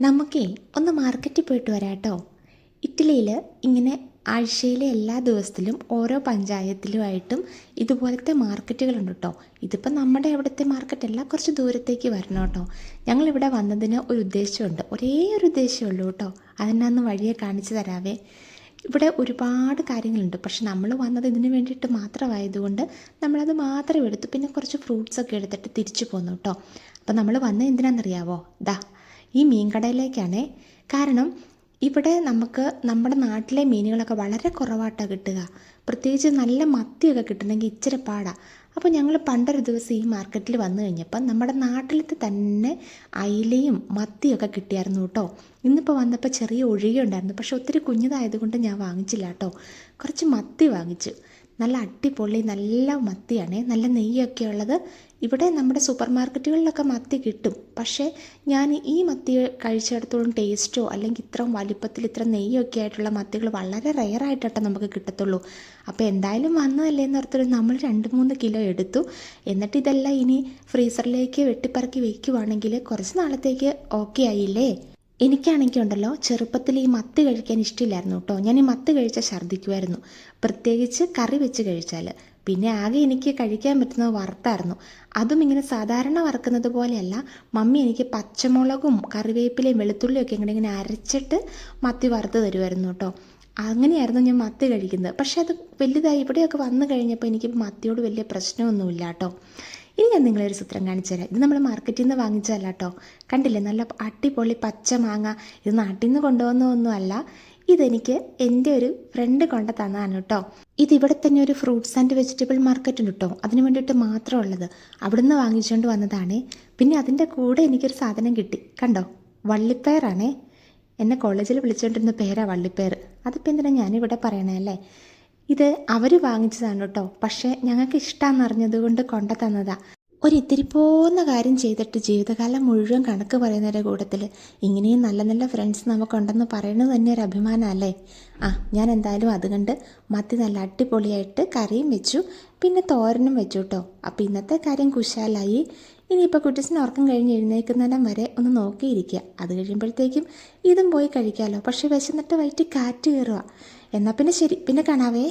നമുക്കേ ഒന്ന് മാർക്കറ്റിൽ പോയിട്ട് വരാട്ടോ. ഇറ്റലിയിൽ ഇങ്ങനെ ആഴ്ചയിലെ എല്ലാ ദിവസത്തിലും ഓരോ പഞ്ചായത്തിലുമായിട്ടും ഇതുപോലത്തെ മാർക്കറ്റുകളുണ്ട് കേട്ടോ. ഇതിപ്പോൾ നമ്മുടെ അവിടുത്തെ മാർക്കറ്റല്ല, കുറച്ച് ദൂരത്തേക്ക് വരണം കേട്ടോ. ഞങ്ങളിവിടെ വന്നതിന് ഒരു ഉദ്ദേശമുണ്ട്, ഒരേ ഒരു ഉദ്ദേശമുള്ളൂ കേട്ടോ. അതിനൊന്ന് വഴിയെ കാണിച്ചു തരാവേ. ഇവിടെ ഒരുപാട് കാര്യങ്ങളുണ്ട്, പക്ഷെ നമ്മൾ വന്നത് ഇതിന് വേണ്ടിയിട്ട് മാത്രമായതുകൊണ്ട് നമ്മളത് മാത്രം എടുത്തു. പിന്നെ കുറച്ച് ഫ്രൂട്ട്സൊക്കെ എടുത്തിട്ട് തിരിച്ചു പോന്നു കേട്ടോ. അപ്പോൾ നമ്മൾ വന്നത് എന്തിനാണെന്നറിയാവോ? ഈ മീൻ കടയിലേക്കാണേ. കാരണം ഇവിടെ നമുക്ക് നമ്മുടെ നാട്ടിലെ മീനുകളൊക്കെ വളരെ കുറവായിട്ടാണ് കിട്ടുക. പ്രത്യേകിച്ച് നല്ല മത്തിയൊക്കെ കിട്ടണമെങ്കിൽ ഇച്ചിരി പാടാണ്. അപ്പോൾ ഞങ്ങൾ പണ്ടൊരു ദിവസം ഈ മാർക്കറ്റിൽ വന്നു കഴിഞ്ഞപ്പം നമ്മുടെ നാട്ടിലത്തെ തന്നെ അയിലയും മത്തിയൊക്കെ കിട്ടിയായിരുന്നു കേട്ടോ. ഇന്നിപ്പോൾ വന്നപ്പോൾ ചെറിയ ഒഴുകിയുണ്ടായിരുന്നു, പക്ഷെ ഒത്തിരി കുഞ്ഞതായതുകൊണ്ട് ഞാൻ വാങ്ങിച്ചില്ല കേട്ടോ. കുറച്ച് മത്തി വാങ്ങിച്ചു. നല്ല അടിപൊളി നല്ല മത്തിയാണേ, നല്ല നെയ്യൊക്കെ ഉള്ളത്. ഇവിടെ നമ്മുടെ സൂപ്പർ മാർക്കറ്റുകളിലൊക്കെ മത്തി കിട്ടും, പക്ഷേ ഞാൻ ഈ മത്തി കഴിച്ചിടത്തോളം ടേസ്റ്റോ അല്ലെങ്കിൽ ഇത്രയും വലിപ്പത്തിൽ ഇത്ര നെയ്യൊക്കെ ആയിട്ടുള്ള മത്തികൾ വളരെ റെയറായിട്ടാണ് നമുക്ക് കിട്ടത്തുള്ളൂ. അപ്പോൾ എന്തായാലും വന്നതല്ലേ എന്നോർത്തൊരു നമ്മൾ 2-3 കിലോ എടുത്തു. എന്നിട്ട് ഇതെല്ലാം ഇനി ഫ്രീസറിലേക്ക് വെട്ടിപ്പറക്കി വയ്ക്കുവാണെങ്കിൽ കുറച്ച് നാളത്തേക്ക് ഓക്കെ ആയില്ലേ. എനിക്കാണെങ്കിൽ ഉണ്ടല്ലോ, ചെറുപ്പത്തിൽ ഈ മത്തി കഴിക്കാൻ ഇഷ്ടമില്ലായിരുന്നു കേട്ടോ. ഞാൻ ഈ മത്തി കഴിച്ചാൽ ഛർദ്ദിക്കുമായിരുന്നു, പ്രത്യേകിച്ച് കറി വെച്ച് കഴിച്ചാൽ. പിന്നെ ആകെ എനിക്ക് കഴിക്കാൻ പറ്റുന്നത് വറുത്തായിരുന്നു. അതും ഇങ്ങനെ സാധാരണ വറുക്കുന്നത് പോലെയല്ല. മമ്മി എനിക്ക് പച്ചമുളകും കറിവേപ്പിലയും വെളുത്തുള്ളിയൊക്കെ ഇങ്ങനെ അരച്ചിട്ട് മത്തി വറുത്ത് തരുമായിരുന്നു കേട്ടോ. അങ്ങനെയായിരുന്നു ഞാൻ മത്തി കഴിക്കുന്നത്. പക്ഷെ അത് വലുതായി ഇവിടെയൊക്കെ വന്നു കഴിഞ്ഞപ്പോൾ എനിക്ക് മത്തിയോട് വലിയ പ്രശ്നമൊന്നുമില്ല കേട്ടോ. ഇനി ഞാൻ നിങ്ങളൊരു ചിത്രം കാണിച്ചു തരാം. ഇത് നമ്മൾ മാർക്കറ്റിൽ നിന്ന് വാങ്ങിച്ചതല്ല കേട്ടോ. കണ്ടില്ലേ, നല്ല അടിപൊളി പച്ച മാങ്ങ. ഇത് നാട്ടിൽ നിന്ന് കൊണ്ടുവന്നതൊന്നുമല്ല, ഇതെനിക്ക് എൻ്റെ ഒരു ഫ്രണ്ട് കൊണ്ട് തന്നതാണ് കേട്ടോ. ഇതിവിടെ തന്നെ ഒരു ഫ്രൂട്ട്സ് ആൻഡ് വെജിറ്റബിൾ മാർക്കറ്റ് ഉണ്ട് കേട്ടോ, അതിന് വേണ്ടിയിട്ട് മാത്രമുള്ളത്. അവിടുന്ന് വാങ്ങിച്ചുകൊണ്ട് വന്നതാണേ. പിന്നെ അതിൻ്റെ കൂടെ എനിക്കൊരു സാധനം കിട്ടി, കണ്ടോ, വള്ളിപ്പയറാണേ. എന്നെ കോളേജിൽ വിളിച്ചുകൊണ്ടിരുന്ന പേരാ വള്ളിപ്പയർ. അതിപ്പോൾ എന്തിനാ ഞാനിവിടെ പറയണേ അല്ലേ. ഇത് അവർ വാങ്ങിച്ചതാണ് കേട്ടോ, പക്ഷേ ഞങ്ങൾക്ക് ഇഷ്ടമാണെന്ന് അറിഞ്ഞതുകൊണ്ട് കൊണ്ടു തന്നതാണ്. ഒരിത്തിരി പോകുന്ന കാര്യം ചെയ്തിട്ട് ജീവിതകാലം മുഴുവൻ കണക്ക് പറയുന്നവരുടെ കൂട്ടത്തിൽ ഇങ്ങനെയും നല്ല നല്ല ഫ്രണ്ട്സ് നമുക്കുണ്ടെന്ന് പറയുന്നത് തന്നെ ഒരു അഭിമാനമല്ലേ. ഞാൻ എന്തായാലും അതുകൊണ്ട് മത്തി നല്ല അടിപൊളിയായിട്ട് കറിയും വെച്ചു, പിന്നെ തോരനും വെച്ചു കേട്ടോ. അപ്പോൾ ഇന്നത്തെ കാര്യം കുശാലായി. ഇനിയിപ്പോൾ കുട്ടീസിന് ഉറക്കം കഴിഞ്ഞ് എഴുന്നേൽക്കുന്നിടം വരെ ഒന്ന് നോക്കിയിരിക്കുക. അത് കഴിയുമ്പോഴത്തേക്കും ഇതും പോയി കഴിക്കാമല്ലോ. പക്ഷേ വിശന്നിട്ട് വയറ്റിൽ കാറ്റ് കയറുക. എന്നാൽ പിന്നെ ശരി, പിന്നെ കാണാവേ.